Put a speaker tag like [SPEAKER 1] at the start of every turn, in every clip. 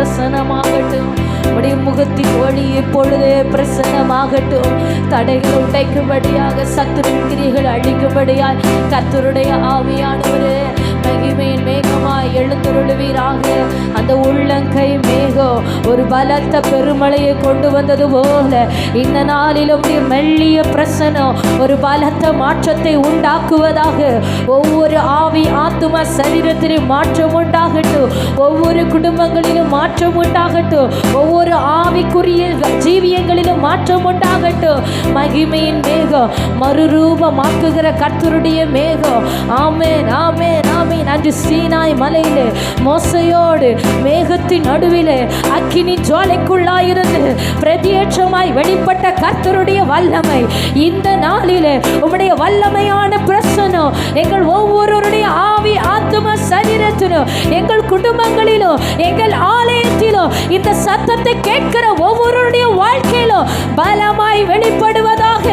[SPEAKER 1] பிரசன்னமாகட்டும். உடைய முகத்தின் ஒளி இப்பொழுதே பிரசன்னமாகட்டும். தடைகள் உடைக்கும்படியாக, சத்துருவின் கிரியைகள் அழிக்கும்படியாய் கர்த்தருடைய ஆவியானவரே மகிமையின் மேகமாய் எழுந்தருளுவீராக. அந்த உள்ளங்கை மேகம் ஒரு பலத்த பெருமழையை கொண்டு வந்தது போல இந்த நாளிலும் மெல்லிய பிரசனம் ஒரு பலத்த மாற்றத்தை உண்டாக்குவதாக. ஒவ்வொரு ஆவி ஆத்தும சரீரத்திலும் மாற்றம் உண்டாகட்டும். ஒவ்வொரு குடும்பங்களிலும் மாற்றம் உண்டாகட்டும். ஒவ்வொரு ஆவிக்குரிய ஜீவியங்களிலும் மாற்றம் உண்டாகட்டும். மகிமையின் மேகம் மறுரூபமாக்குகிற கர்த்தருடைய மேகம். ஆமென், ஆமென், ஆமென். அன்று சீனாய் மலையிலே மோசையோடு மேகத்தின் நடுவிலே அக்கினி ஜுவாலைக்குள்ளாயிருந்து பிரதியேற்றமாய் வெளிப்பட்ட கர்த்தருடைய வல்லமை இந்த நாளிலே உம்முடைய வல்லமையான பிரசனம் எங்கள் ஒவ்வொருவருடைய ஆவி ஆத்தும சரீரத்திலும், எங்கள் குடும்பங்களிலும், எங்கள் ஆலயத்திலும் இந்த சத்தத்தை கேட்கிற ஒவ்வொருடைய வாழ்க்கையிலும் பலமாய் வெளிப்படுவதாக,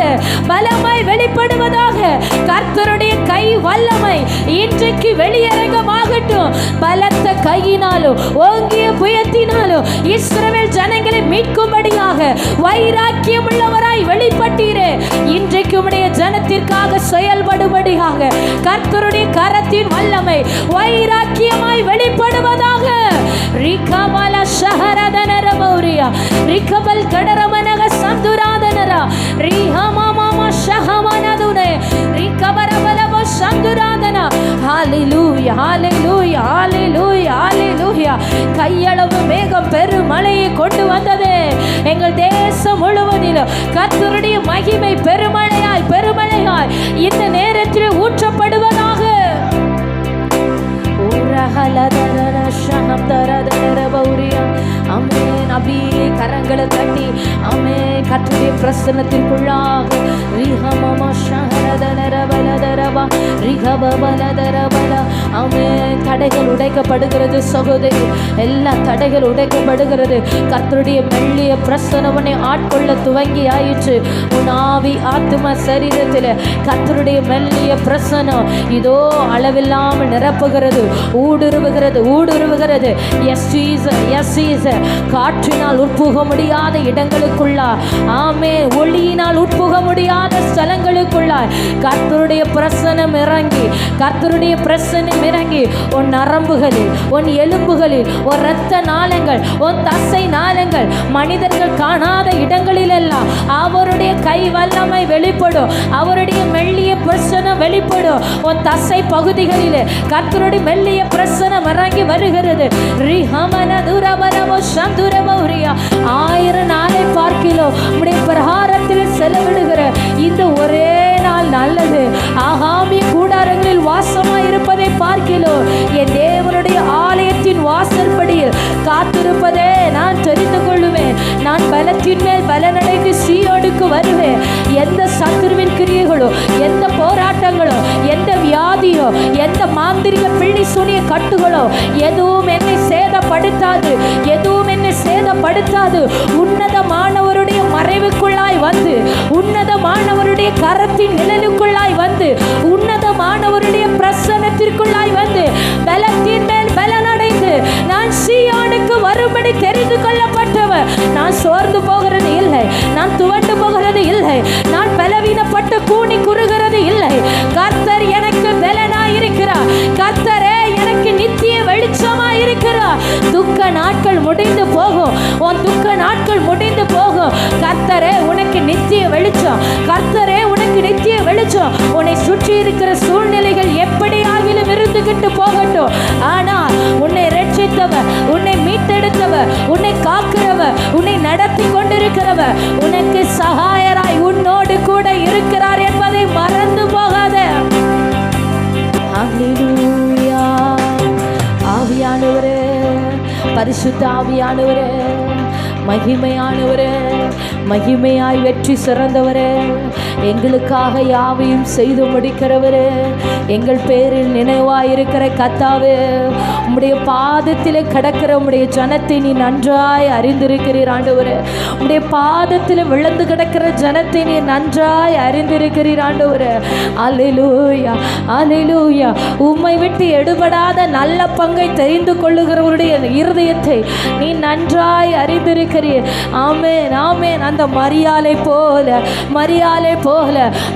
[SPEAKER 1] பலமாய் வெளிப்படுவதாக. கர்த்தருடைய கை வல்லமை இன்றைக்கு வெளியரங்கமாகட்டும். பலத்த கையினாலும் ஓங்கிய புயத்தினாலும் இஸ்ரவேல் ஜனங்களை மீட்கும்படியாக வைராக்கியம் உள்ளவராய் வெளிப்பட்டீரே. இன்றைக்கு உம்முடைய ஜனத்திற்காக செயல்படும்படியாக கர்த்தருடைய கரத்தின் வல்லமை வைராக்கியமாய் வெளிப்படுவதாக. ரிகமல ஷஹரதனர மௌரியா ரிகபல் கடரமனக சந்துராதனரா ரிஹமமம ஷஹமனதுனே ரிகபரபலவ சந்துராதனா. ஹalleluya, ஹalleluya, ஹalleluya, ஹalleluya. கையளவு மேகம் பெருமழையை கொண்டு வந்ததே. எங்கள் தேசம் முழுவதிலும் கர்த்தருடைய மகிமை பெருமழையாய் பெருமழையாய் இந்த நேரத்தில் ஊற்றப்படுவதாக. ஆமென். அப்படியே கரங்களை தட்டி ஆமென். கர்த்தருடைய பிரசன்னத்திற்குள்ளாக ஆமென். தடைகள் உடைக்கப்படுகிறது சகோதரி, எல்லா தடைகள் உடைக்கப்படுகிறது. கர்த்தருடைய மெல்லிய பிரசன்னவனை ஆட்கொள்ள துவங்கி ஆயிற்று. உன் ஆவி ஆத்தும சரீரத்தில் கர்த்தருடைய மெல்லிய பிரசனம் இதோ அளவில்லாமல் நிரப்புகிறது, ஊடுருவுகிறது, ஊடுருவுகிறது. Yes Jesus, yes Jesus. காற்றினால் உட்புக முடியாத இடங்களுக்குள்ளா, ஆமே, ஒளியினால் உட்புக முடியாத ஸ்தலங்களுக்குள்ளாய் கர்த்தருடைய பிரசனம் இறங்கி, கர்த்தருடைய பிரசனம் இறங்கி உன் நரம்புகளில், உன் எலும்புகளில், உன் இரத்த நாளங்கள், உன் தசை நாளங்கள், மனிதர்கள் காணாத இடங்களில் எல்லாம் அவருடைய கை வல்லமை வெளிப்படும். அவருடைய மெல்லிய பிரசனம் வெளிப்படும். உன் தசை பகுதிகளில் கர்த்தருடைய மெல்லிய பிரசனம் இறங்கி வருகிறது. ஆயிரம் நாளை பார்க்கிறோம் உம்முடைய பிரகாரத்தில் செலவிடுகிற இந்த ஒரே நாள் நல்லது. ஆகாமிய கூடாரங்களில் வாசமாய் இருப்பதை பார்க்கிறோம். என் தேவனுடைய ஆலயத்தின் வாசற்படியில் காத்திருப்பதே நான் தெரிந்து கொள்ளுவேன். நான் பலத்தின் மேல் பலனடைந்து சீயோனுக்கு வருவேன். எந்த சத்துருவின் கிரியைகளோ, எந்த போராட்டங்களோ, எந்த வியாதியோ, எந்த மாந்திரிக பிள்ளை சூனிய கட்டுகளோ எதுவும் என்னை சேதப்படுத்தாது, எதுவும் என்னை சேதப்படுத்தாது. உன்னதமானவருடைய மறைவுக்குள்ளாய் வந்து, உன்னதமானவருடைய கரத்தின் நிழலுக்குள்ளாய் வந்து, உன்னதமானவருடைய பிரசன்னத்திற்குள்ளாய் வந்து பலத்தின் மேல் பலனடைந்து நான் சீயோனுக்கு வரும்படி தெரிந்து கொள்ளப்பட்டவர். நான் சோர்ந்து போகிறது இல்லை, நான் துவண்டு போகிறது இல்லை, நான் பலவீனப்பட்டு கூனி குறுகிறது இல்லை. கர்த்தர் எனக்கு பலனாய் இருக்கிறார். கர்த்தரே எனக்கு நித்திய வெளிச்சமாய் இருக்கிறார். துக்க நாட்கள் முடிந்து போகும், உன் துக்க நாட்கள் முடிந்து போகும். கர்த்தரே உனக்கு நித்திய வெளிச்சம், கர்த்தரே உனக்கு நித்திய வெளிச்சம். உன்னை சுற்றி இருக்கிற சூழ்நிலைகள் எப்படி ஆகிலும் இருந்துகிட்டு போகட்டும். ஆனால் உன்னை ரட்சித்தவர், உன்னை மீட்டெடுத்தவர், உன்னை காக்கிறவர், உன்னை நடத்தி கொண்டிருக்கிறவர், உனக்கு சகாயராய் உன்னோடு கூட இருக்கிறார் என்பதை மறந்து போகாத. ஹல்லேலூயா. ஆவியானவரே, பரிசுத்த ஆவியானவரே, மகிமையானவரே, மகிமையாய் வெற்றி சிறந்தவரே, எங்களுக்காக யாவையும் செய்து முடிக்கிறவரே, எங்கள் பேரில் நினைவாயிருக்கிற கர்த்தாவே, உம்முடைய பாதத்தில் கிடக்கிற உம்முடைய ஜனத்தை நீ நன்றாய் அறிந்திருக்கிறீர் ஆண்டவரே. உம்முடைய பாதத்தில் விழுந்து கிடக்கிற ஜனத்தை நீ நன்றாய் அறிந்திருக்கிறீர் ஆண்டவரே. அல்லேலூயா, அல்லேலூயா. உம்மை விட்டு எடுபடாத நல்ல பங்கை தெரிந்து கொள்ளுகிறவருடைய இருதயத்தை நீ நன்றாய் அறிந்திருக்கிறீர். ஆமென், ஆமென். அந்த மரியாளை போல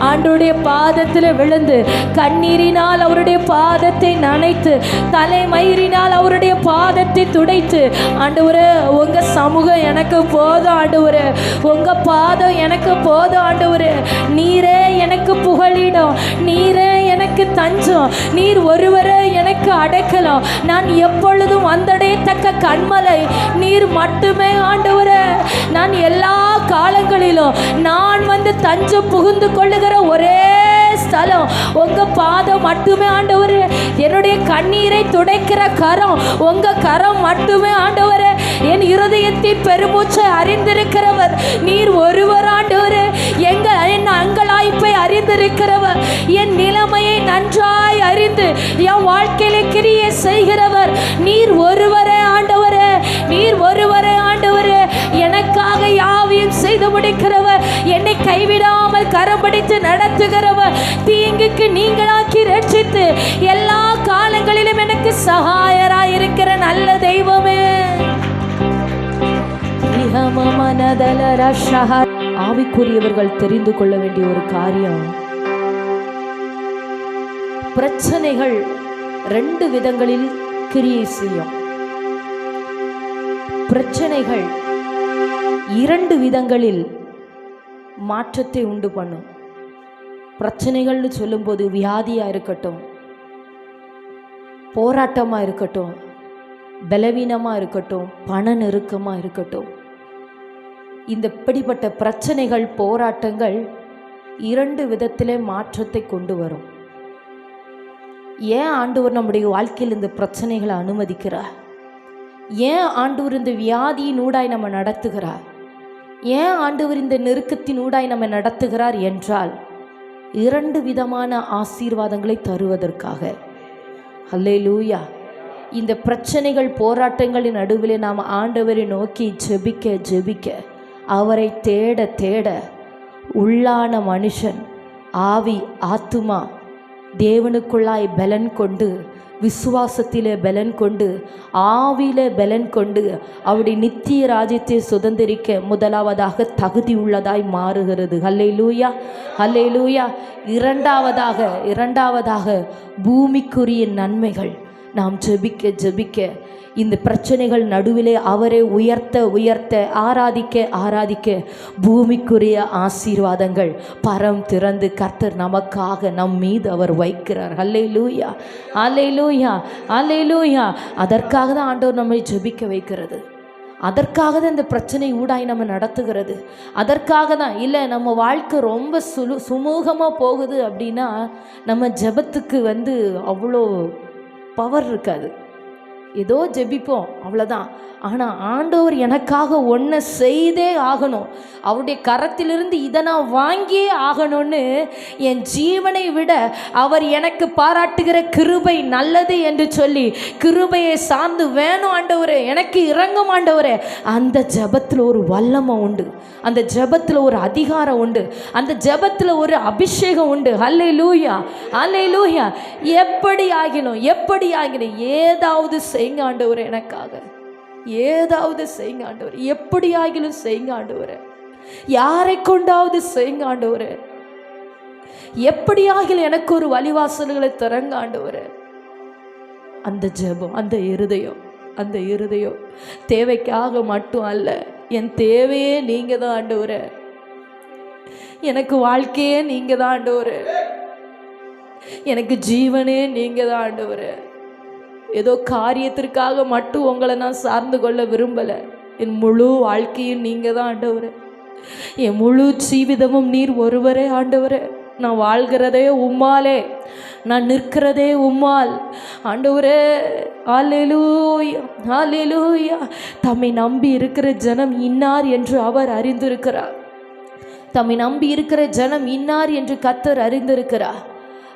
[SPEAKER 1] ஆண்டவருடைய பாதத்தில் விழுந்து கண்ணீரினால் அவருடைய பாதத்தை நனைத்து தலைமயிரினால் அவருடைய பாதத்தை துடைத்து, ஆண்டவரே உங்க சமூகம் எனக்கு போதும் ஆண்டவரே, உங்க பாதம் எனக்கு போதும் ஆண்டவரே, நீரே எனக்கு புகழிடம், நீரே எனக்கு தஞ்சம், நீர் ஒருவரே எனக்கு அடைக்கலம், நான் எப்பொழுதும் வந்தடையத்தக்க கண்மலை நீர் மட்டுமே ஆண்டவரே. நான் எல்லா காலங்களிலும் நான் வந்து தஞ்சம் புகுந்து கொள்ளுகிற ஒரே ஸ்தலம் உங்க பாதம் மட்டுமே ஆண்டவரே. என்னுடைய கண்ணீரை துடைக்கிற கரம் உங்க கரம் மட்டுமே ஆண்டவரே. என் இருதயத்தின் பெருமூச்சை அறிந்திருக்கிறவர் நீர் ஒருவர் ஆண்டவரே. என் அங்கலாய்ப்பை அறிந்திருக்கிறவர், என் நிலைமையை நன்றாய் அறிந்து என் வாழ்க்கையிலே கிரியை செய்கிறவர் நீர் ஒருவரே ஆண்டவரே, நீர் ஒருவரே ஆண்டவரே. எனக்காக யாவையும் செய்து முடிக்கிறவர், என்னை கைவிடாமல் கரம் பிடித்து நடத்துகிறவர், தீங்குக்கு நீங்களாக்கி ரட்சித்து எல்லா காலங்களிலும் எனக்கு சகாயராயிருக்கிற நல்ல தெய்வமே. ஆவிக்குரியவர்கள் தெரிந்து கொள்ள வேண்டிய ஒரு காரியம், பிரச்சனைகள் 2 விதங்களில் கிரியை செய்யும். பிரச்சனைகள் 2 விதங்களில் மாற்றத்தை உண்டு பண்ணும். பிரச்சனைகள்னு சொல்லும்போது வியாதியாக இருக்கட்டும், போராட்டமாக இருக்கட்டும், பலவீனமாக இருக்கட்டும், பண நெருக்கமாக இருக்கட்டும், இந்த இப்படிப்பட்ட பிரச்சனைகள் போராட்டங்கள் 2 விதத்திலே மாற்றத்தை கொண்டு வரும். ஏன் ஆண்டவர் நம்முடைய வாழ்க்கையில் இந்த பிரச்சனைகளை அனுமதிக்கிறார்? ஏன் ஆண்டவர் இந்த வியாதியின் ஊடாய் நம்ம நடத்துகிறார்? ஏன் ஆண்டவர் இந்த நெருக்கத்தின் ஊடாய் நம்ம நடத்துகிறார் என்றால் 2 விதமான ஆசீர்வாதங்களை தருவதற்காக. அல்லேலூயா. இந்த பிரச்சனைகள் போராட்டங்களின் நடுவில் நாம் ஆண்டவரை நோக்கி ஜெபிக்க அவரை தேட உள்ளான மனுஷன் ஆவி ஆத்துமா தேவனுக்குள்ளாய் பலன் கொண்டு, விசுவாசத்திலே பலன் கொண்டு, ஆவியிலே பலன் கொண்டு அவருடைய நித்திய ராஜ்யத்தை சுதந்திரிக்க முதலாவதாக தகுதி உள்ளதாய் மாறுகிறது. அல்லேலூயா, அல்லேலூயா. இரண்டாவதாக பூமிக்குரிய நன்மைகள். நாம் ஜெபிக்க இந்த பிரச்சனைகள் நடுவிலே அவரை உயர்த்த ஆராதிக்க பூமிக்குரிய ஆசீர்வாதங்கள் பரம் திறந்து கர்த்தர் நமக்காக நம் மீது அவர் வைக்கிறார். அல்லேலூயா, அல்லேலூயா, அல்லேலூயா. அதற்காக தான் ஆண்டவர் நம்மை ஜெபிக்க வைக்கிறது. அதற்காக தான் இந்த பிரச்சனை ஊடாய் நம்ம நடத்துகிறது. அதற்காக தான். இல்லை நம்ம வாழ்க்கை ரொம்ப சுமூகமாக போகுது அப்படின்னா நம்ம ஜெபத்துக்கு அவ்வளோ பவர் இருக்காது. ஏதோ ஜெபிப்போம், அவ்வளோதான். ஆனால் ஆண்டவர் எனக்காக ஒன்றை செய்தே ஆகணும், அவருடைய கரத்திலிருந்து இதை நான் வாங்கியே ஆகணும்னு என் ஜீவனை விட அவர் எனக்கு பாராட்டுகிற கிருபை நல்லது என்று சொல்லி கிருபையை சார்ந்து வேணும் ஆண்டவரே, எனக்கு இறங்கும் ஆண்டவரே. அந்த ஜெபத்தில் ஒரு வல்லமை உண்டு, அந்த ஜெபத்தில் ஒரு அதிகாரம் உண்டு, அந்த ஜெபத்தில் ஒரு அபிஷேகம் உண்டு. அல்லேலூயா, அல்லேலூயா. எப்படி ஆகினோம் ஏதாவது செய்யுங்க ஆண்டவரே, எனக்காக ஏதாவது செய்யுங்க ஆண்டவரே, எப்படி ஆகிலும் செய்யுங்க ஆண்டவரே, யாரை கொண்டாவது செய்யுங்க ஆண்டவரே, எப்படி ஆகிலும் எனக்கு ஒரு வழிவாசல்களை திறங்க ஆண்டவரே. அந்த ஜெபம், அந்த இருதயம் தேவைக்காக மட்டும் அல்ல, என் தேவையே நீங்க தான் ஆண்டவரே, எனக்கு வாழ்க்கையே நீங்க தான் ஆண்டவரே, எனக்கு ஜீவனே நீங்க தான் ஆண்டவரே. ஏதோ காரியத்திற்காக மட்டும் உங்களை நான் சார்ந்து கொள்ள விரும்பலை. என் முழு வாழ்க்கையும் நீங்க தான் ஆண்டவரே, என் முழு ஜீவிதமும் நீர் ஒருவரே ஆண்டவரே. நான் வாழ்கிறதே உம்மாலே, நான் நிற்கிறதே உம்மால் ஆண்டவரே. அல்லேலூயா, அல்லேலூயா. தம்மை நம்பி இருக்கிற ஜனம் இன்னார் என்று அவர் அறிந்திருக்கிறார். தம்மை நம்பி இருக்கிற ஜனம் இன்னார் என்று கர்த்தர் அறிந்திருக்கிறார்.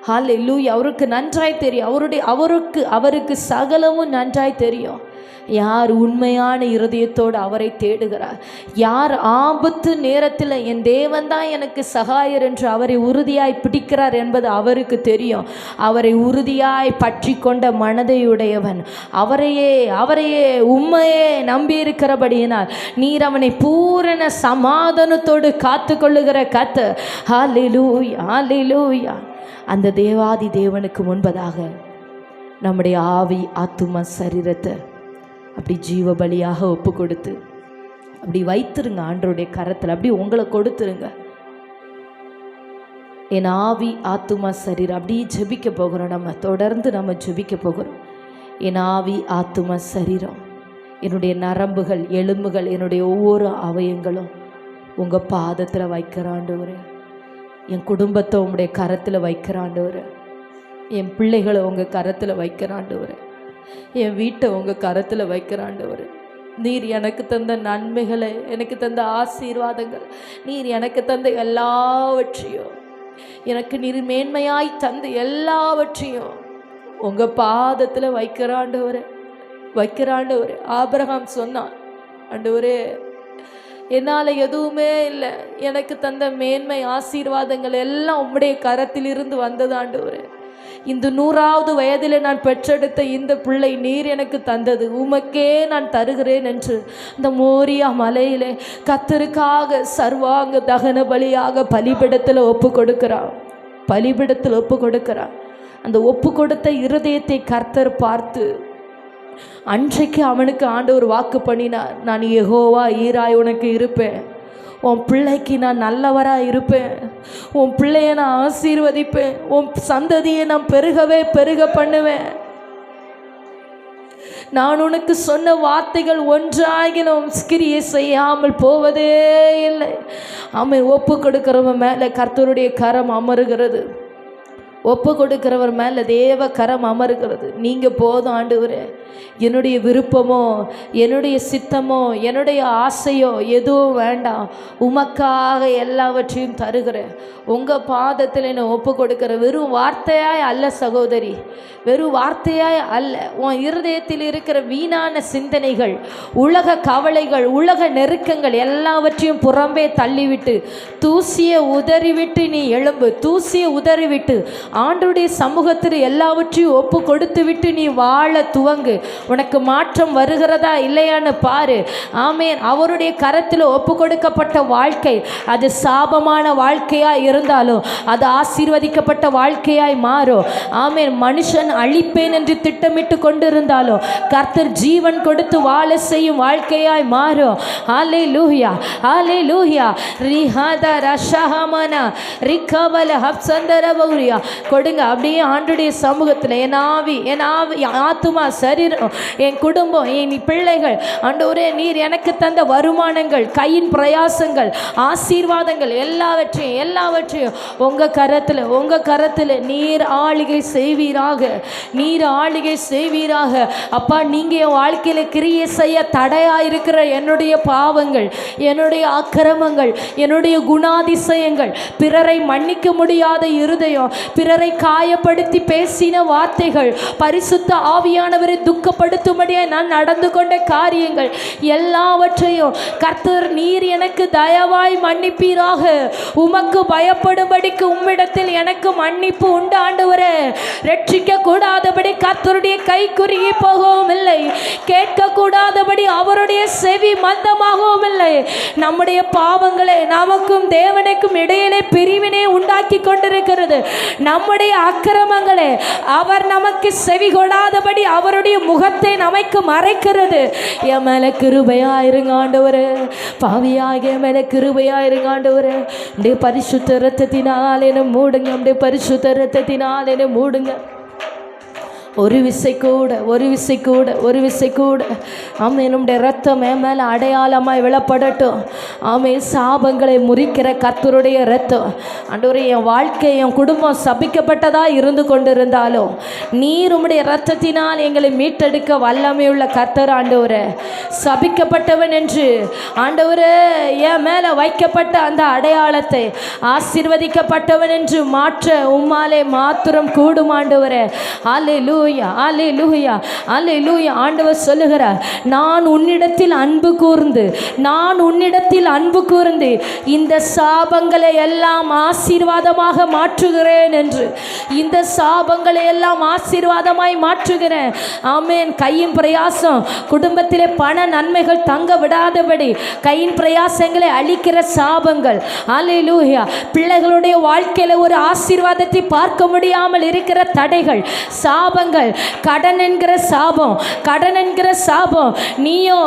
[SPEAKER 1] ஹல்லேலூயா. அவருக்கு நன்றாய் தெரியும். அவருக்கு சகலமும் நன்றாய் தெரியும். யார் உண்மையான இருதயத்தோடு அவரை தேடுகிறார், யார் ஆபத்து நேரத்தில் என் தேவன்தான் எனக்கு சகாயர் என்று அவரை உறுதியாய் பிடிக்கிறார் என்பது அவருக்கு தெரியும். அவரை உறுதியாய் பற்றி கொண்ட மனதையுடையவன், அவரையே உண்மையே நம்பியிருக்கிறபடியினால் நீர் அவனை பூரண சமாதானத்தோடு காத்து கொள்ளுகிற கர்த்தர். ஹல்லேலூயா, ஹல்லேலூயா. அந்த தேவாதி தேவனுக்கு முன்பதாக நம்முடைய ஆவி, ஆத்துமா, சரீரத்தை அப்படி ஜீவ பலியாக ஒப்பு கொடுத்து அப்படி வைத்துருங்க ஆண்டவருடைய கரத்தில். அப்படி உங்களை கொடுத்துருங்க. என் ஆவி, ஆத்துமா, சரீரம் அப்படி ஜெபிக்க போகிறோம். நம்ம தொடர்ந்து ஜெபிக்க போகிறோம். என் ஆவி, ஆத்துமா, சரீரம், என்னுடைய நரம்புகள், எலும்புகள், என்னுடைய ஒவ்வொரு அவயங்களும் உங்கள் பாதத்தில் வைக்கிற ஆண்டவரே. என் குடும்பத்தை உங்களுடைய கரத்தில் வைக்கிற ஆண்டவரே. என் பிள்ளைகளை உங்கள் கரத்தில் வைக்கிற ஆண்டவரே. என் வீட்டை உங்கள் கரத்தில் வைக்கிற ஆண்டவரே. நீர் எனக்கு தந்த நன்மைகளை, எனக்கு தந்த ஆசீர்வாதங்கள், நீர் எனக்கு தந்த எல்லாவற்றையும், எனக்கு நீர் மேன்மையாய் தந்த எல்லாவற்றையும் உங்கள் பாதத்தில் வைக்கிற ஆண்டவரே, வைக்கிற ஆண்டவரே. ஆபிரகாம் சொன்னான், ஆண்டவரே என்னால் எதுவுமே இல்லை, எனக்கு தந்த மேன்மை ஆசீர்வாதங்கள் எல்லாம் உம்முடைய கரத்திலிருந்து வந்தது ஆண்டவரே. இந்த 100வது வயதில் நான் பெற்றெடுத்த இந்த பிள்ளை நீர் எனக்கு தந்தது, உமக்கே நான் தருகிறேன் என்று இந்த மோரியா மலையிலே கர்த்தருக்காக சர்வாங்க தகன பலியாக பலிபீடத்தில் ஒப்பு கொடுக்கிறான். பலிபீடத்தில் ஒப்பு கொடுக்கிறான். அந்த ஒப்பு கொடுத்த இருதயத்தை கர்த்தர் பார்த்து அன்றைக்கு அவனுக்கு ஆண்டவர் வாக்கு பண்ணினார், நான் யெகோவா ஈராய் உனக்கு இருப்பேன், உன் பிள்ளைக்கு நான் நல்லவராக இருப்பேன், உன் பிள்ளையை நான் ஆசீர்வதிப்பேன், உன் சந்ததியை நான் பெருக பண்ணுவேன், நான் உனக்கு சொன்ன வார்த்தைகள் ஒன்றாகினும் கிரியை செய்யாமல் போவதே இல்லை. அவன் ஒப்பு கொடுக்கிறவன் மேலே கர்த்தருடைய கரம் அமருகிறது. ஒப்பு கொடுக்கிறவர் மேலே தேவ கரம் அமருகிறது. நீங்கள் போதும் ஆண்டவரே, என்னுடைய விருப்பமோ, என்னுடைய சித்தமோ, என்னுடைய ஆசையோ எதுவும் வேண்டாம், உமக்காக எல்லாவற்றையும் தருகிறேன், உங்கள் பாதத்தில் என்னை ஒப்பு கொடுக்கிற. வெறும் வார்த்தையாய் அல்ல சகோதரி, வெறும் வார்த்தையாய் அல்ல. உன் இருதயத்தில் இருக்கிற வீணான சிந்தனைகள், உலக கவலைகள், உலக நெருக்கங்கள் எல்லாவற்றையும் புறம்பே தள்ளிவிட்டு, தூசியை உதறிவிட்டு நீ எழும்பு. தூசியை உதறிவிட்டு ஆண்டவருடைய சமூகத்தில் எல்லாவற்றையும் ஒப்பு கொடுத்து விட்டு நீ வாழ துவங்கு. உனக்கு மாற்றம் வருகிறதா இல்லையான்னு பாரு. ஆமேன். அவருடைய கரத்தில் ஒப்பு கொடுக்கப்பட்ட வாழ்க்கை அது சாபமான வாழ்க்கையாக இருந்தாலும் அது ஆசீர்வதிக்கப்பட்ட வாழ்க்கையாய் மாறும். ஆமேன். மனுஷன் அழிப்பேன் என்று திட்டமிட்டு கொண்டிருந்தாலும் கர்த்தர் ஜீவன் கொடுத்து வாழ செய்யும் வாழ்க்கையாய் மாறும். ஹல்லேலூயா, ஹல்லேலூயா. ரிஹாதா ரஷஹமனா ரிகபல ஹப்சந்தரபௌரியா கொடுங்க. அப்படியே ஆண்டுடைய சமூகத்தில் என் ஆவி, ஆத்துமா, சரீரம், என் குடும்பம், என் பிள்ளைகள், ஆண்டவரே நீர் எனக்கு தந்த வருமானங்கள், கையின் பிரயாசங்கள், ஆசீர்வாதங்கள் எல்லாவற்றையும் உங்கள் கரத்தில் நீர் ஆளுகை செய்வீராக, நீர் ஆளுகை செய்வீராக. அப்பா, நீங்கள் என் வாழ்க்கையில் கிரியை செய்ய தடையாக இருக்கிற என்னுடைய பாவங்கள், என்னுடைய அக்கிரமங்கள், என்னுடைய குணாதிசயங்கள், பிறரை மன்னிக்க முடியாத இருதயம், பிறரை காயப்படுத்தி பேசின வார்த்தைகள், பரிசுத்த ஆவியானவரை துக்கப்படுத்தும்படியாக நான் நடந்து கொண்ட காரியங்கள் எல்லாவற்றையும் கர்த்தர் நீர் எனக்கு தயவாய் மன்னிப்பீராக. உமக்கு பயப்படும்படிக்கு உம்மிடத்தில் எனக்கு மன்னிப்பு உண்டு ஆண்டவரே. ரட்சிக்க கூடாதபடி கர்த்தருடைய கை குறுகி போகவும் இல்லை, கேட்க கூடாதபடி அவருடைய செவி மந்தமாகவும் இல்லை. நம்முடைய பாவங்களே நமக்கும் தேவனுக்கும் இடையிலே பிரிவினை உண்டாக்கி கொண்டிருக்கிறது. நம்முடைய அக்கிரமங்களே அவர் நமக்கு செவி கொடாதபடி அவருடைய முகத்தை நமக்கு மறைக்கிறது. என் மேல கிருபையாயிருங்க ஆண்டவரே, பாவியாக என் மேல கிருபையாயிருங்க ஆண்டவரே. உடைய பரிசுத்த இரத்தத்தினால் என்னை மூடுங்க, உடைய பரிசுத்த இரத்தத்தினால் என்னை மூடுங்க. ஒரு விசை கூட, ஒரு விசை கூட, ஒரு விசை கூட. ஆமே, நம்முடைய ரத்தம் என் மேலே அடையாளமாய் விழப்படட்டும். ஆமே, சாபங்களை முறிக்கிற கர்த்தருடைய ரத்தம். ஆண்டவரே, என் வாழ்க்கை என் குடும்பம் சபிக்கப்பட்டதாக இருந்து கொண்டிருந்தாலும் நீர் உம்முடைய ரத்தத்தினால் எங்களை மீட்டெடுக்க வல்லமையுள்ள கர்த்தர். ஆண்டவரே, சபிக்கப்பட்டவன் என்று ஆண்டவரே என் மேலே வைக்கப்பட்ட அந்த அடையாளத்தை ஆசீர்வதிக்கப்பட்டவன் என்று மாற்ற உம்மாலே மாத்திரம் கூடும். ஆண்டவரே, அல்லேலூயா, அல்லேலூயா, அல்லேலூயா. ஆண்டவர் சொல்லுகிறார், நான் உன்னிடத்தில் அன்பு கூர்ந்து, நான் உன்னிடத்தில் அன்பு கூர்ந்து இந்த சாபங்களை எல்லாம் ஆசீர்வாதமாக மாற்றுகிறேன் என்று. இந்த சாபங்களை எல்லாம் ஆசீர்வாதமாய் மாற்றுகிறேன். ஆமேன். கையின் பிரயாசம் குடும்பத்திலே பண நன்மைகள் தங்க விடாதபடி கையின் பிரயாசங்களை அழிக்கிற சாபங்கள், அல்லேலூயா. பிள்ளைகளுடைய வாழ்க்கையில ஒரு ஆசீர்வாதத்தை பார்க்க முடியாமல் இருக்கிற தடைகள், சாபங்கள், கடன் என்கிற சாபம், கடன் என்கிற சாபம். நீயோ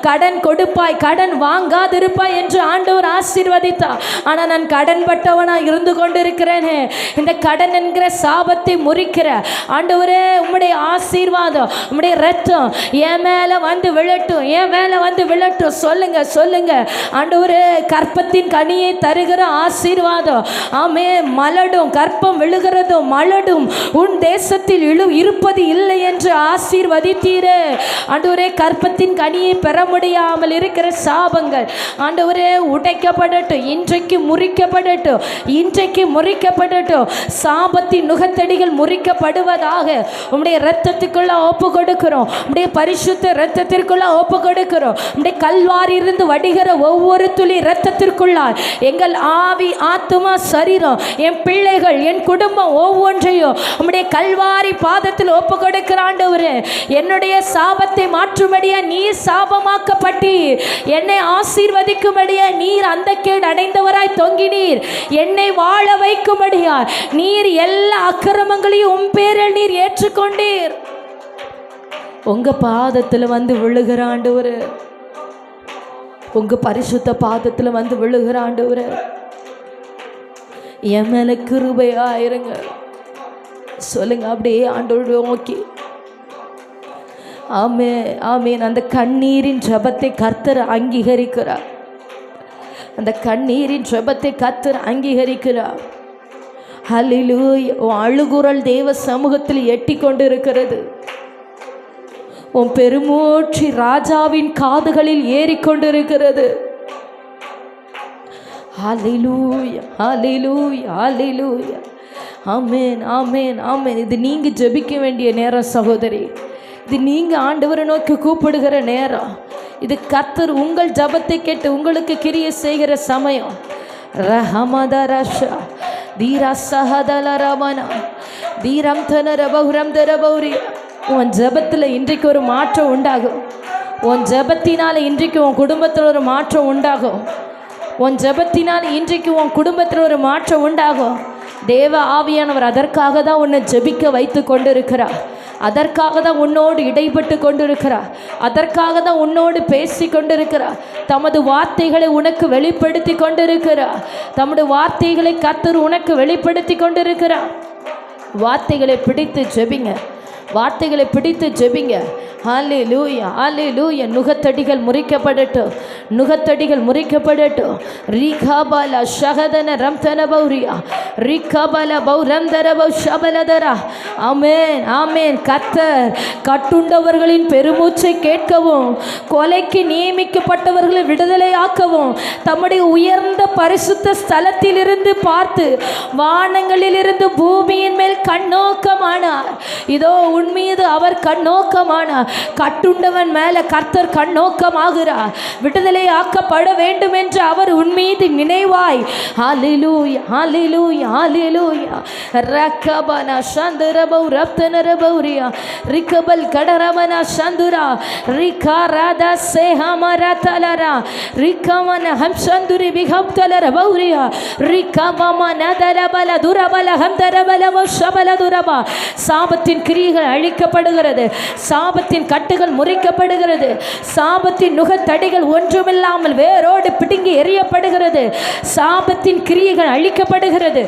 [SPEAKER 1] கடன் கொடுப்பாய், கடன் வாங்காதிருப்பாய் என்று ஆண்டவர் ஆசீர்வதித்தார். ஆனால் நான் கடன் பட்டவனா இருந்து கொண்டிருக்கிறேனே, இந்த கடன் என்கிற சாபத்தை முறிக்கிற ஆண்டவரே உம்முடைய ஆசீர்வாதம், உம்முடைய ரத்தம் என் மேல வந்து விழட்டும், என் மேல வந்து விழட்டும். சொல்லுங்க, சொல்லுங்க. ஆண்டவரே, கற்பத்தின் கனியை தருகிற ஆசீர்வாதம், ஆமே, மலடும், கற்பம் விழுகிறதும் மலடும், உன் தேசத்தில் இருப்பது இல்லை என்று ஆசீர்வதித்தீரே. ஆண்டவரே, கற்பத்தின் கனியை பெற முடியாமல் இருக்கிற சாபங்கள் ஆண்டவரே உடைக்கப்படட்டும், இன்றைக்கு முறிக்கப்படட்டும், இன்றைக்கு முறிக்கப்படட்டும். சாபத்தின் நுகத்தடிகள் முறிக்கப்படுவதாக உம்முடைய இரத்தத்துக்குள்ள ஒப்பு கொடுக்கிறோம், உம்முடைய பரிசுத்த இரத்தத்திற்குள்ள ஒப்பு கொடுக்கிறோம். உம்முடைய கல்வாரி இருந்து வடிகிற ஒவ்வொரு துளி இரத்தத்திற்குள்ளால் எங்கள் ஆவி, ஆத்துமா, சரீரம், என் பிள்ளைகள், என் குடும்பம் ஒவ்வொன்றையும் உம்முடைய கல்வாரி பாதத்தில் ஒப்பு கொடுக்கிற ஆண்டவரே, என்னுடைய சாபத்தை மாற்றும்படியா நீர் சாபமாக்கப்பட்டீர், என்னை ஆசீர்வதிக்கும்படியா நீர் அந்த கேடு அடைந்தவராய் தொங்கினீர், என்னை வாழ வைக்கும்படியா நீர் எல்லா அக்கிரமங்களையும் உம் பேரில் நீர் ஏற்றுக்கொண்டீர். உங்க பாதத்துல வந்து விழுகிற ஆண்டவரே, உங்க பரிசுத்த பாதத்துல வந்து விழுகிற ஆண்டவரே, என் மேல கிருபையா இருங்க. சொல்லுங்க, அப்படியே ஆண்டவரை நோக்கி. ஆமே, ஆமேன். அந்த கண்ணீரின் ஜெபத்தை கர்த்தர் அங்கீகரிக்கிறார், அந்த கண்ணீரின் ஜெபத்தை கர்த்தர் அங்கீகரிக்கிறார். ஹல்லேலூயா. உன் அழுகுரல் தேவ சமூகத்தில் எட்டி கொண்டு இருக்கிறது. உன் பெருமூச்சு ராஜாவின் காதுகளில் ஏறிக்கொண்டிருக்கிறது. ஹல்லேலூயா, ஹல்லேலூயா, ஹல்லேலூயா. ஆமேன், ஆமேன், ஆமேன். இது நீங்க ஜெபிக்க வேண்டிய நேரம் சகோதரி, இது நீங்க ஆண்டவரை நோக்கி கூப்பிடுகிற நேரம். இது கர்த்தர் உங்கள் ஜபத்தை கேட்டு உங்களுக்கு கிரியை செய்கிற சமயம். ரஹமதரஷா தீரா சஹதலரமனா தீரம் தனரபௌரம் தரபௌரி. உன் ஜபத்தில் இன்றைக்கு ஒரு மாற்றம் உண்டாகும். உன் ஜபத்தினால இன்றைக்கு உன் குடும்பத்தில் ஒரு மாற்றம் உண்டாகும். உன் ஜபத்தினால் இன்றைக்கு உன் குடும்பத்தில் ஒரு மாற்றம் உண்டாகும். தேவ ஆவியானவர் அதற்காக தான் உன்னை ஜெபிக்க வைத்து கொண்டிருக்கிறார், அதற்காக தான் உன்னோடு இடைப்பட்டு கொண்டிருக்கிறார், அதற்காக தான் உன்னோடு பேசி கொண்டிருக்கிறார். தமது வார்த்தைகளை உனக்கு வெளிப்படுத்தி கொண்டிருக்கிறார், தமது வார்த்தைகளை கர்த்தர் உனக்கு வெளிப்படுத்தி கொண்டிருக்கிறார். வார்த்தைகளை பிடித்து ஜெபிங்க, வார்த்தைகளை பிடித்து ஜெபிங்க. ஹல்லேலூயா, ஹல்லேலூயா. நுகத்தடிகள் முறிக்கப்படட்டும், நுகத்தடிகள் முறிக்கப்படட்டும். ரீகாபால ஷகதன ரம்தன பௌரியா ரீகாபால பௌரந்தர பௌ ஷபலதரா. ஆமேன், ஆமேன். கர்த்தர் கட்டுண்டவர்களின் பெருமூச்சை கேட்கவும், கொலைக்கு நியமிக்கப்பட்டவர்களை விடுதலையாக்கவும் தம்முடைய உயர்ந்த பரிசுத்த ஸ்தலத்திலிருந்து பார்த்து வானங்களிலிருந்து பூமியின் மேல் கண்ணோக்கமானார். இதோ உன் மீது அவர் கண்ணோக்கமானார். கட்டுண்டவன் மேல கர்த்தர் கண்ணோக்கமாகிறார். விடுதலை ஆக்கப்பட வேண்டும் என்று அவர் உன் மீது நினைவாய். ஹல்லேலூயா, ஹல்லேலூயா, ஹல்லேலூயா. ரக்கபனா சந்தரபௌ ரப்தனரபௌரியா ரிகபல் கடரமனா சந்துரா ரிகாராதா சேஹமரா தலரா ரிகமன ஹம்சந்துரி பிகப்தலரபௌரியா ரிகமம நதரபல துரபல ஹம்தரபல வஷபல துரபா. சாபத்தின் கிரியைகள் அழிக்கப்படுகிறது. சாபத்தின் கட்டுகள் முறிக்கப்படுகிறது. சாபத்தின் நுகத்தடிகள் ஒன்றுமில்லாமல் வேரோடு பிடுங்கி எறியப்படுகிறது. சாபத்தின் கிரியைகள் அழிக்கப்படுகிறது.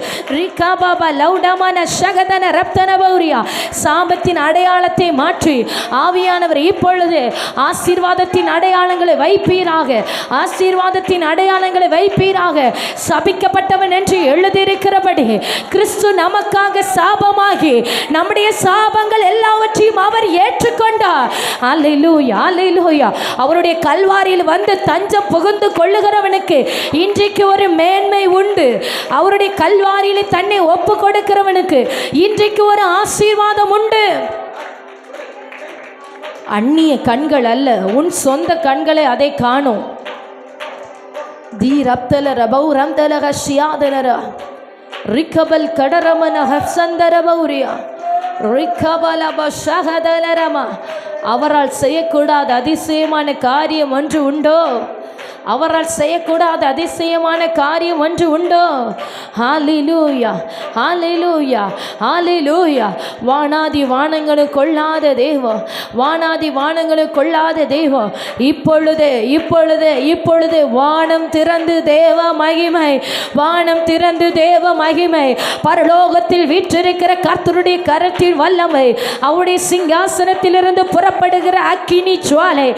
[SPEAKER 1] சாபத்தின் அடையாளத்தை மாற்றி ஆவியானவர் இப்பொழுது ஆசீர்வாதத்தின் அடையாளங்களை வைப்பீராக. ஆசீர்வாதத்தின் அடையாளங்களை வைப்பீராக. சபிக்கப்பட்டவன் என்று எழுதியிருக்கிறபடி கிறிஸ்து நமக்காக சாபமாகி நம்முடைய சாபங்கள் எல்லாவற்றையும் அவர் ஏற்றுக்கொண்டார். அல்லேலூயா, அல்லேலூயா. அவருடைய கல்வாரியில் வந்து தஞ்சம் புகுந்து கொள்ளுகிறவனுக்கு இன்றைக்கு ஒரு மேன்மை உண்டு. அவருடைய கல்வாரியில் தன்னை ஒப்பு கொடுக்கிறவனுக்கு இன்றைக்கு ஒரு ஆசீர்வாதம் உண்டு. அந்நிய கண்கள் அல்ல, உன் சொந்த கண்களை அதை காணும். தீரப்தல ரபௌ ரம்தலக ஷியாதனர ரிக்கபல் கடரமன ஹசந்தர பௌரியா ரிக்கபலப ஷஹதலரமா. அவரால் செய்யக்கூடாத அதிசயமான காரியம் ஒன்று உண்டோ? அவரால் செய்யக்கூடாத அதிசயமான காரியம் ஒன்று உண்டோ? ஹல்லேலூயா, ஹல்லேலூயா, ஹல்லேலூயா. வானாதி வானங்களும் கொள்ளாத தெய்வம், வானாதி வானங்களும் கொள்ளாத தெய்வம். இப்பொழுது இப்பொழுது இப்பொழுது வானம் திறந்து தேவ மகிமை, வானம் திறந்து தேவ மகிமை. பரலோகத்தில் வீற்றிருக்கிற கர்த்தருடைய கரத்தின் வல்லமை, அவருடைய சிங்காசனத்திலிருந்து புறப்படுகிற அக்கினி ஜுவாலை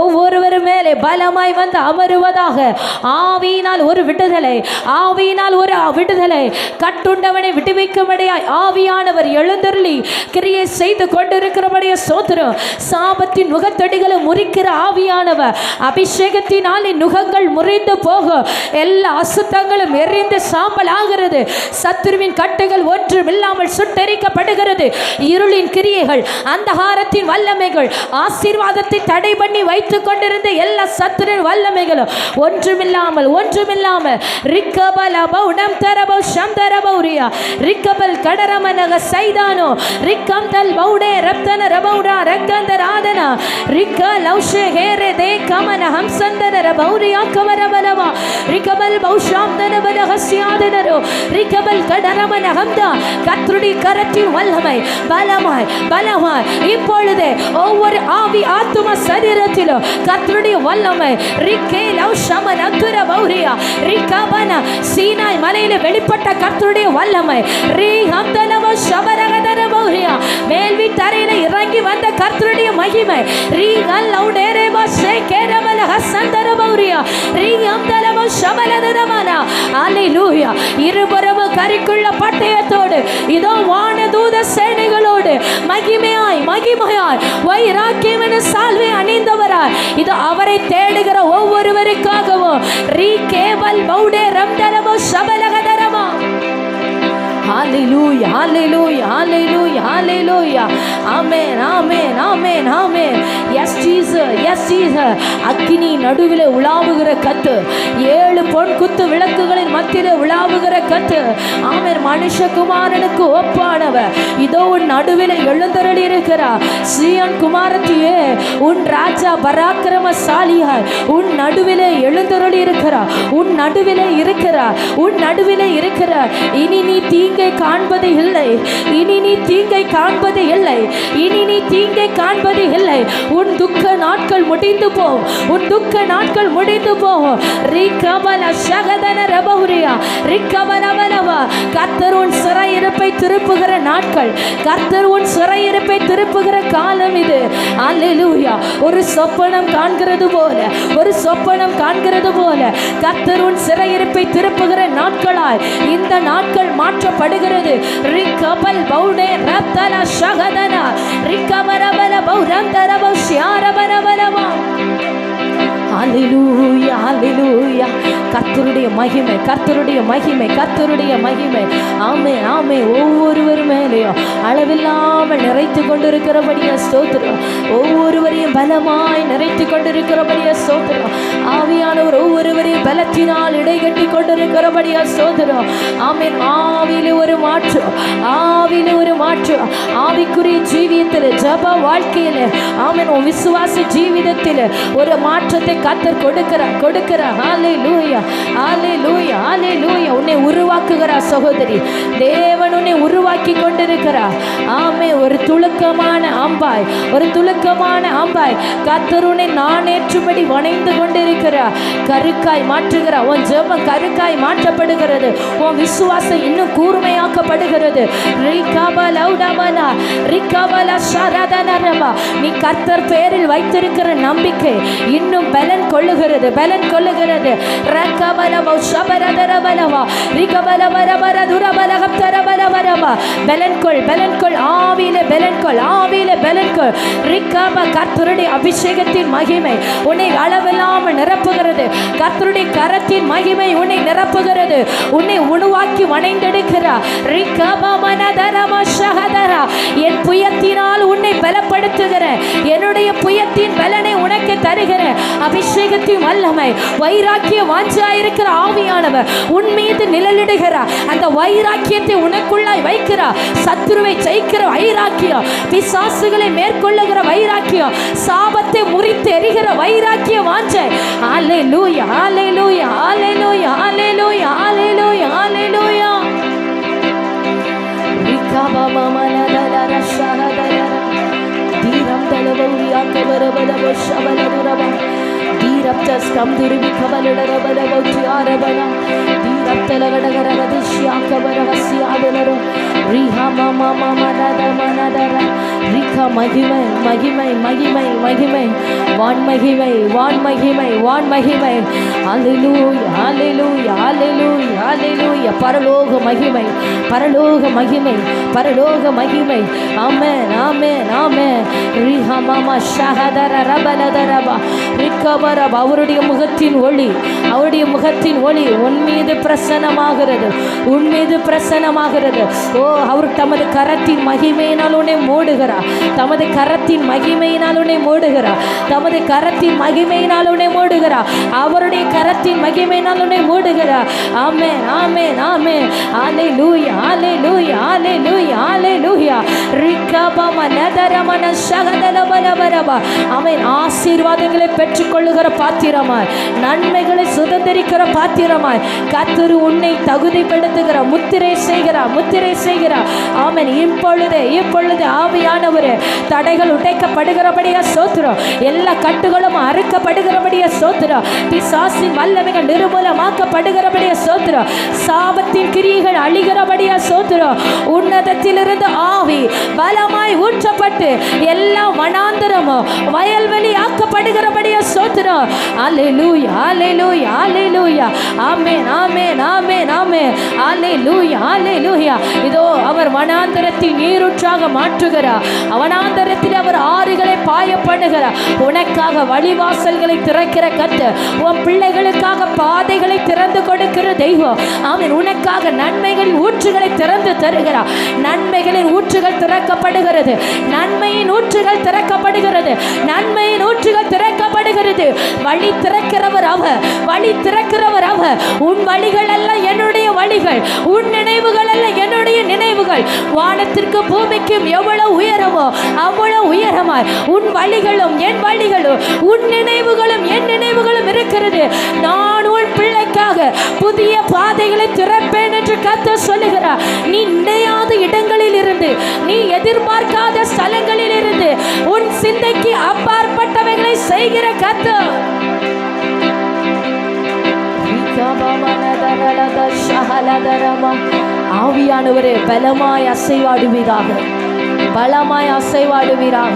[SPEAKER 1] ஒவ்வொருவர் மேலே பலமாய் வந்து அமரு. ஆவியினால் ஒரு விடுதலை, ஆவியினால் ஒரு விடுதலை. கட்டுண்டவனை விடுவிக்கும்படியாய் ஆவியானவர் எழுந்தருளி கிரியை செய்து கொண்டிருக்கிறபடிய சோத்திரம். சாபத்தின் நுகத்தடிகளை முறிக்கிற ஆவியானவர் அபிஷேகத்தினாலே நுகங்கள் முறிந்து போகும். எல்லா அசுத்தங்களும் எரிந்து சாம்பல் ஆகிறது. சத்துருவின் கட்டுகள் ஒன்றும் இல்லாமல் சுட்டெரிக்கப்படுகிறது. இருளின் கிரியைகள், அந்தகாரத்தின் வல்லமைகள், ஆசீர்வாதத்தை தடை பண்ணி வைத்துக் கொண்டிருந்த எல்லா சத்துருவின் வல்லமைகளும் ஒன்றுமில்லாமல் ஒன்றுமில்லாமல் ரிக்கபல் அபௌடம் தரபௌ ஷம்தரபௌரியா ரிக்கபல் கடரமனக சைதானோ ரிக்கம்தல் பௌடே ரப்தன ரபௌடா ரக்கந்தராதனா ரிக்க லௌஷே ஹேரே தே கமன ஹம்சந்தர ரபௌரியா கமரபலவா ரிக்கபல் பௌஷாம்தன பலஹஸ்யாதனரோ ரிக்கபல் கடரமன ஹம்தா. கர்த்தருடைய கரத்தின் வல்லமை பலமாய் பலமாய் இப்பொழுது ஒவ்வொரு ஆவி ஆத்தும சரீரத்திலும் கர்த்தருடைய வல்லமை ரிக்கே லௌஷமன துரபௌரியா ரிக்கபன சீனாய் மலையிலே வெளிப்பட்ட கர்த்தருடைய வல்லமை ரீ ஹம்தலவ ஷபரகதரபௌரியா மேல்வி தரையில இறங்கி வந்த கர்த்தருடைய மகிமை ரீ கல்லௌடேரேபா ஷேகேரபல ஹசந்தரபௌரியா ரீ ஹம்தலவ ஷபலதரமனா. அல்லேலூயா. இருபுறவு கரிக்குள்ள பட்டயத்தோடு இதோ வானதூத சேனைகளோடு மகிமையாய் மகிமையாய் வைராக்கியமென சால்வை அணிந்தவராய் இதோ அவரை தேடுகிற ஒவ்வொருவருக்காகவும் ரீ கேவல் பௌடே ரம்தரமோ ஷபலகதரமா. Hallelujah, hallelujah, hallelujah, hallelujah. Amen, amen, amen, amen. Yes Jesus, yes Jesus. அக்கினி நடுவிலே உலாவுகிற கத்து, 7 பொன் குத்து விளக்குகளின் மத்தியிலே உலாவுகிற கத்து. ஆமென். மனுஷகுமாரனுக்கு ஒப்பானவர் இதோ உன் நடுவிலே எழுந்தருளி இருக்கிறார். சீயோன் குமாரத்தியே, உன் ராஜா பராக்கிரமசாலியாய் உன் நடுவிலே எழுந்தருளி இருக்கிறார். உன் நடுவிலே இருக்கிறார். உன் நடுவிலே இருக்கிறார். இனி நீ தீங்கை காண்பது இல்லை. இனி நீ தீங்கை காண்பது இல்லை. இனி நீ தீங்கை காண்பது இல்லை. உன் துக்க நாட்கள் முடிந்து போகும். உன் துக்க நாட்கள் முடிந்து போகும். ரிகபல ஷகதன ரபௌரியா ரிகபலவலவா. கர்த்தர் உன் சிறையிருப்பை திருப்புகிற நாட்கள், கர்த்தர் உன் சிறையிருப்பை திருப்புகிற காலம் இது. அல்லேலூயா. ஒரு சொப்பனம் காண்கிறது போல, ஒரு சொப்பனம் காண்கிறது போல கர்த்தர் உன் சிறையிருப்பை திருப்புகிற நாட்களாய் இந்த நாட்கள் மாற்றப்படுகிறது. ரிகபல் பௌடே ரப்தன ஷகதன ரிகபரபல பௌரந்தரப ஷியாரபரபலவா. ஹல்லேலூயா, ஹல்லேலூயா. கர்த்தருடைய மகிமை, கர்த்தருடைய மகிமை, கர்த்தருடைய மகிமை. ஆமென், ஆமென். ஒவ்வொருவர் மேலேயும் அளவில்லாமல் நிறைத்து கொண்டிருக்கிறபடிய ஸ்தோத்திரம். ஒவ்வொருவரையும் பலமாய் நிறைத்து கொண்டிருக்கிறபடிய ஸ்தோத்திரம். ஆவியானவர் ஒவ்வொருவரையும் பலத்தினால் இடைகட்டி கொண்டிருக்கிறபடிய ஸ்தோத்திரம். ஆமென். ஆவியிலே ஒரு மாற்றம், ஆவியிலே ஒரு மாற்றம். ஆவிக்கு ஆவிக்குரிய ஜீவியத்தில், ஜப வாழ்க்கையில், ஆமென், உன் விசுவாச ஜீவிதத்தில் ஒரு மாற்றத்தை கர்த்தர் கொடுக்கிறார். ஹல்லேலூயா, ஹல்லேலூயா, ஹல்லேலூயா. உன்னை உருவாக்குகிறார் சகோதரி. தேவன் உன்னை உருவாக்கி கொண்டிருக்கிறார். ஆமே, ஒரு துளுக்கமான அம்பாய், ஒரு துளுக்கமான அம்பாய் கர்த்தர் உன்னை நானேற்றும்படி வணைந்து கொண்டிருக்கிறார். கருக்காய் மாற்றுகிறார். உன் ஜெபம் கருக்காய் மாற்றப்படுகிறது. உன் விசுவாசம் இன்னும் கூர்மையாக்கப்படுகிறது. நீ கர்த்தர் பேரில் வைத்திருக்கிற நம்பிக்கை இன்னும் பலன் கொள்ளுகிறது, பலன் கொள்ளுகிறது. கர்த்தருடைய அபிஷேகத்தின் மகிமை உன்னை அளவில்லாமல் நிரப்புகிறது. கர்த்தருடைய கரத்தின் மகிமை உன்னை நிரப்புகிறது. உன்னை உருவாக்கி வணைந்தெடுக்கிறார். என் புயத்தினால் உன்னை பலப்படுத்துகிறேன். என்னுடைய புயத்தின் பலனை உனக்கு தருகிறேன். அபிஷேகத்தின் வல்லமை, வைராக்கிய வாஞ்சாயிருக்கிற ஆவியானவர் உன் மீது நிழலிடுகிறார். அந்த வைராக்கியத்தை உனக்குள்ளாய் வைக்கிறார். சத்துருவை ஜெயிக்கிற வைராக்கியம், பிசாசுகளை மேற்கொள்ளுகிற வைராக்கியம், சாபத்தை முறித்து எறிகிற வைராக்கிய வாஞ்சை. அல்லேலூயா, அல்லேலூயா, அல்லேலூயா, அல்லேலூயா, அல்லேலூயா, அல்லேலூயா. தீரம் தலவௌரியா கவரபலவ ஷவலதுரவ தீரப்தஸ் கம்துருவி கவலடரபலவ தியாரபல தீரப்தலகடகரவதிஷ்யா கவரவஸ்யாதனரு ரிஹா மம மமதர மனதர ரிகா மகிமை மகிமை மகிமை மகிமை வான் மகிமை வான் மகிமை வான் மகிமை. அல்லேலூயா, அல்லேலூயா, அல்லேலூயா, அல்லேலூயா. பரலோக மகிமை, பரலோக மகிமை, பரலோக மகிமை. ஆமென், ஆமென், ஆமென். ரிஹா மம ஷஹதர ரபலதரபா ரிகபரப. அவருடைய முகத்தின் ஒளி, அவருடைய முகத்தின் ஒளி உன் மீது பிரசன்னமாகிறது, உன் மீது பிரசன்னமாகிறது. ஓ, அவர் தமது கரத்தின் மகிமையினால் உன்னை மூடுகிறார். தமது கரத்தின் மகிமையினால் உன்னை மூடுகிறார். தமது கரத்தின் மகிமையினால் உன்னை மூடுகிறார். அவருடைய கரத்தின் மகிமையினால் உன்னை மூடுகிறார். ஆமென், ஆமென், ஆமென். அல்லேலூயா, அல்லேலூயா, அல்லேலூயா, அல்லேலூயா. ரிகபம நதரமன ஷகதலபலபரப. ஆமென். ஆசீர்வாதங்களை பெற்றுக்கொள்ளுகிற பாத்திரமாய், நன்மைகளை சுதந்திரிக்கிற பாத்திரமாய் கர்த்தர் உன்னை தகுதிப்படுத்துகிறார். முத்திரை செய்கிறார், முத்திரை செய்கிறார். ஆமென். இப்பொழுது இப்பொழுது ஆவியானவரே, தடைகள் உடைக்கப்படுகிறபடியா ஸ்தோத்திரம். எல்லா கட்டுகளும் அறுக்கப்படுகிறபடியா ஸ்தோத்திரம். பிசாசின் வல்லமைகள் நிர்மூலமாக்கப்படுகிறபடியா ஸ்தோத்திரம். சாபத்தின் கிரியைகள் அழிகிறபடியா ஸ்தோத்திரம். உன்னதத்திலிருந்து ஆவி பலமாய் ஊற்றப்பட்டு எல்லா வனாந்தரமும் வயல்வெளி ஆக்கப்படுகிறபடியா ஸ்தோத்திரம். அல்லேலூயா, அல்லேலூயா, அல்லேலூயா. ஆமென், ஆமென், ஆமென், ஆமென். அல்லேலூயா, அல்லேலூயா. இதோ அவர் வனாந்தரத்தில் நீரூற்றாக மாற்றுகிறார். வனாந்தரத்தில் அவர் ஆறுகளை பாய பண்ணுகிறார். உனக்காக வழிவாசல்களை திறக்கிற கர்த்தர், உன் பிள்ளைகளுக்காக பாதைகளை திறந்து கொடுக்கிற தெய்வம். ஆமென். உனக்காக நன்மைகளின் ஊற்றுகளை திறந்து தருகிறார். நன்மைகளின் ஊற்றுகள் திறக்கப்படுகிறது. நன்மையின் ஊற்றுகள் திறக்கப்படுகிறது. நன்மையின் ஊற்றுகள் திறக்கப்படுகிறது. வழி திறக்கிறவர் அவர், வழி திறக்கிறவர் அவர். உன் வழிகள் அல்ல என்னுடைய வழிகள், உன் நினைவுகள் அல்ல என்னுடைய நினைவுகள். வானத்திற்கு பூமிக்கும் எவ்வளவு உயரமோ அவ்வளவு உயரமாய் உன் வழிகளும் என் வழிகளும், உன் நினைவுகளும் என் நினைவுகளும் இருக்கிறது. நான் உன் பிள்ளைக்காக புதிய பாதைகளை திறப்பேன் என்று கர்த்தர் சொல்லுகிறார். நீ நினையாத இடங்களில் இருந்து, நீ எதிர்பார்க்காத ஸ்தலங்களில் இருந்து, உன் சிந்தைக்கு அப்பாற்பட்டவைகளை செய்கிற கர்த்தர். ஆவியானவரே, பலமாய் அசைவாடுவீராக, பலமாய் அசைவாடுவீராக,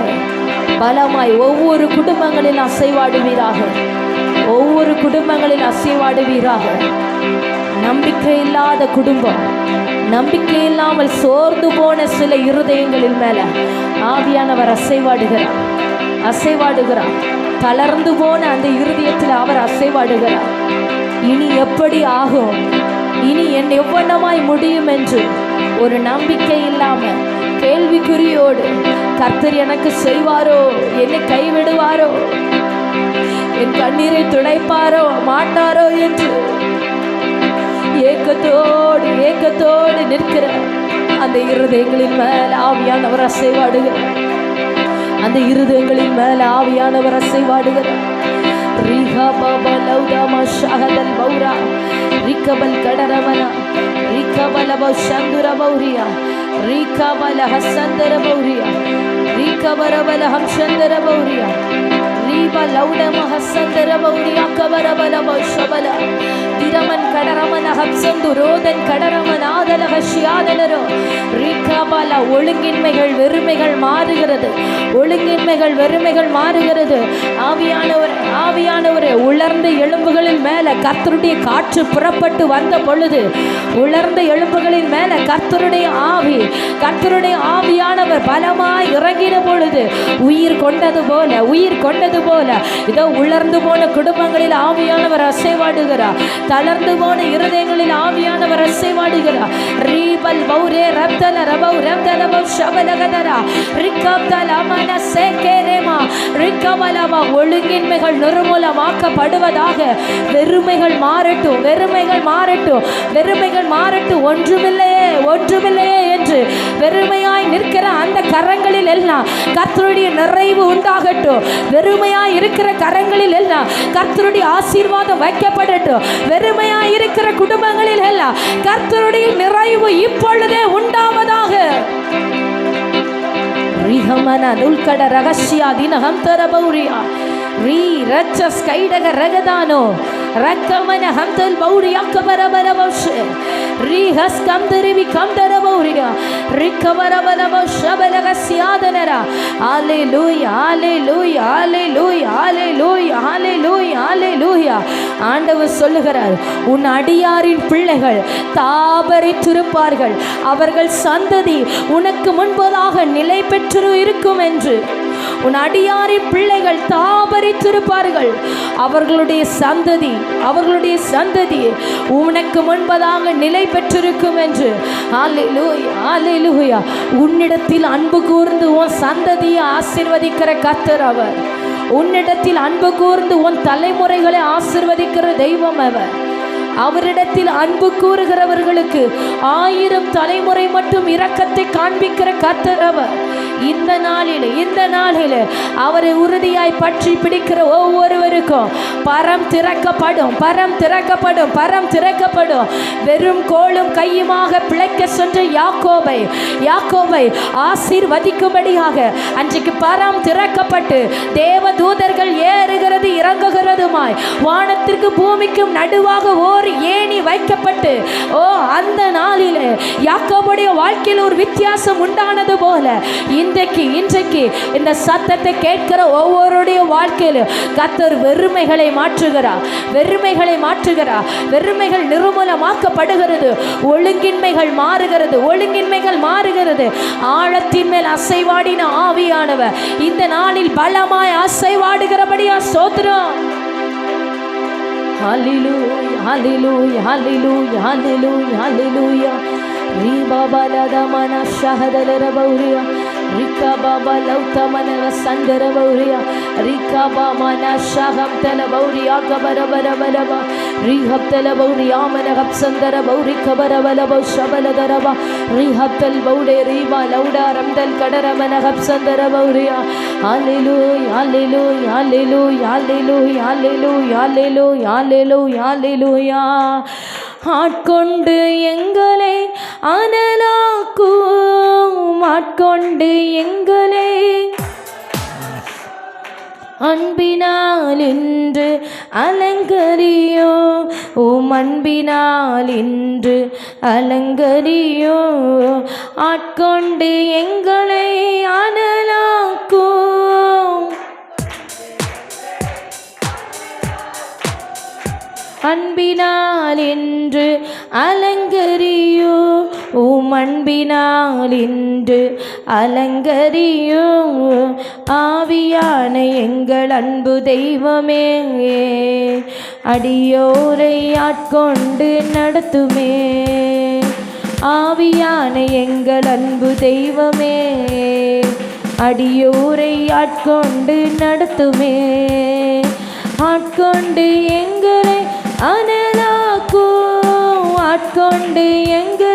[SPEAKER 1] பலமாய் ஒவ்வொரு குடும்பங்களில் அசைவாடுவீராக, ஒவ்வொரு குடும்பங்களில் அசைவாடுவீராக. நம்பிக்கை இல்லாத குடும்பம், நம்பிக்கை இல்லாமல் சோர்ந்து போன சில இருதயங்களின் மேல ஆவியானவர் அசைவாடுகிறார், அசைவாடுகிறார். தளர்ந்து போன அந்த இருதயத்தில் அவர் அசைவாடுகிறார். இனி எப்படி ஆகும், இனி என் எவ்வளமாய் முடியும் என்று ஒரு நம்பிக்கை இல்லாம கேள்விக்குறியோடு கர்த்தர் எனக்கு செய்வாரோ, என்னை கைவிடுவாரோ, என் கண்ணீரை துடைப்பாரோ மாட்டாரோ என்று ஏக்கத்தோடு ஏக்கத்தோடு நிற்கிற அந்த இருதயங்களின் மேல ஆவியானவர் அசைவாடுகிறார். அந்த இருதயங்களின் மேல ஆவியானவர் அசைவாடுகிறார். ரீஹா பாபா லௌதாமா ஷஹதல் பௌரா ரிகபல் கடரமனா ரிகபல பௌஷந்துர பௌரியா ரிகபல ஹசந்தர பௌரியா ரிகபரபல ஹம்ஷந்தர பௌரியா ரீபா லௌடம ஹசந்தர பௌரியா கபரபல பௌஷபல திரமன் கடரமன ஹப்சந்து ரோதன் கடரமன் ஆதல ஹஷ்யாதலரோ ரிகபல. ஒழுங்கின்மைகள் வெறுமைகள் மாறுகிறது. ஒழுங்கின்மைகள் வெறுமைகள் மாறுகிறது. ஆவியானவரே உலர்ந்த எலும்புகளின் மேல கர்த்தருடைய காற்று புறப்பட்டு வந்த பொழுது, உலர்ந்த எலும்புகளின் மேல கர்த்தருடைய ஆவியானவர் பலமாய் இறங்கின பொழுது உயிர் கொண்டது போல இதோ உலர்ந்து போன குடும்பங்களில் ஆவியானவர் அசைவாடுகிறார். தளர்ந்து போன இருதயங்களில் ஆவியானவர் அசைவாடுகிறார். ரீபல் பௌரே ரப்தல ரபௌ ரப்தல பௌ ஷபலகதரா ரிகப்தல அமன சேகேரேமா ரிகமலமா. ஒழுங்கின்மைகள் நிர்மூலமாக்கப்படுவதாக. வெறுமைகள் மாறட்டும், வெறுமைகள் மாறட்டும், வெறுமைகள் மாறட்டும். ஒன்றுமில்லையே என்று வெறுமையாய் நிற்கிற அந்த கரங்களில் எல்லாம் கர்த்தருடைய நிறைவு உண்டாகட்டும். வெறுமையாய் இருக்கிற கரங்களில் எல்லாம் கர்த்தருடைய ஆசீர்வாதம் வைக்கப்படட்டும். வெறுமையாய் இருக்கிற குடும்பங்களில் எல்லாம் கர்த்தருடைய நிறைவு இப்பொழுதே உண்டாவதாக. ரிஹமன துல்கட ரகசியா தினகம் தரபௌரியா ரீ ரச்ச ஸ்கைடக ரகதானோ ரக்கமன ஹம்தல் பௌரியா கபரபல பௌஷ ரீஹஸ் கம்தரிவி கம்தரபௌரியா ரிக்கபரபல பௌஷபலக சியாதனரா. ஹalleluya ஹalleluya ஹalleluya ஹalleluya ஹalleluya ஹalleluya. ஆண்டவர் சொல்லுகிறார், உன் அடியாரின் பிள்ளைகள் தாபரித்திருப்பார்கள், அவர்கள் சந்ததி உனக்கு முன்பதாக நிலை பெற்று இருக்கும் என்று. உன் அடியாரின் பிள்ளைகள் தாபரித்திருப்பார்கள், அவர்களுடைய சந்ததி உனக்கு முன்பதாக நிலை பெற்றிருக்கும் என்று. ஹalleluya ஹalleluya. உன்னிடத்தில் அன்பு கூர்ந்து உன் சந்ததியை ஆசீர்வதிக்கிற கர்த்தர் அவர். உன்னிடத்தில் அன்பு கூர்ந்து உன் தலைமுறைகளை ஆசீர்வதிக்கிற தெய்வம் அவர். அவரிடத்தில் அன்பு கூறுகிறவர்களுக்கு 1000 தலைமுறை மட்டும் இரக்கத்தை காண்பிக்கிற கர்த்தர் அவர். இந்த நாளில் அவரை உறுதியாய் பற்றி பிடிக்கிற ஒவ்வொருவருக்கும் பரம் திறக்கப்படும். வெறும் கோலும் கையுமாக பிழைக்க சென்ற யாக்கோபை ஆசீர்வதிக்கும்படியாக அன்றைக்கு பரம் திறக்கப்பட்டு தேவ தூதர்கள் ஏறுகிறது இறங்குகிறதுமாய் வானத்திற்கு பூமிக்கும் நடுவாக ஓர் ஏணி வைக்கப்பட்டு அந்த நாளிலே யாக்கோபுடைய வாழ்க்கையில் ஒரு வித்தியாசம் உண்டானது போல இன்றைக்கு இந்த சத்தத்தை கேட்கிற ஒவ்வொருடைய வாழ்க்கையிலும் கர்த்தர் வெறுமைகளை மாற்றுகிறார். வெறுமைகள் நிர்மூலமாக்கப்படுகிறது. ஒழுங்கின்மைகள் மாறுகிறது. ஆழத்தின் மேல் அசைவாடின ஆவியானவர் இந்த நாளில் பலமாய் அசைவாடுகிறபடியா ஸ்தோத்திரம். Hallelujah, hallelujah, hallelujah, hallelujah, hallelujah. Riba balada mana shahadala bauria, Rika baba lauta mana sandara bauria, Rika baba mana shaham tala bauria kabara bara bara ba, Rihab tala bauria mana sandara bauri kabara bara ba shabala daraba, Rihab tal baude riba lauda ramdal kadara mana sandara bauria. Hallelujah, hallelujah, hallelujah, hallelujah, hallelujah, hallelujah, hallelujah, hallelujah. ஆட்கொண்டு எங்களை அனலாக்கும், ஆட்கொண்டு எங்களை அன்பினால் இன்று அலங்கரியோ, அன்பினால் இன்று அலங்கரியோ, ஆட்கொண்டு எங்களை அனலாக்கும், அன்பினால் இன்று அலங்கரியோ, அன்பினால் இன்று அலங்கரியோ, ஆவியான எங்கள் அன்பு தெய்வமே, அடியோரை ஆட்கொண்டு நடத்துமே, ஆவியான எங்கள் அன்பு தெய்வமே, அடியோரை ஆட்கொண்டு நடத்துமே, ஆட்கொண்டு எங்களை அனலாக்கும், ஆட்கொண்டு எங்களை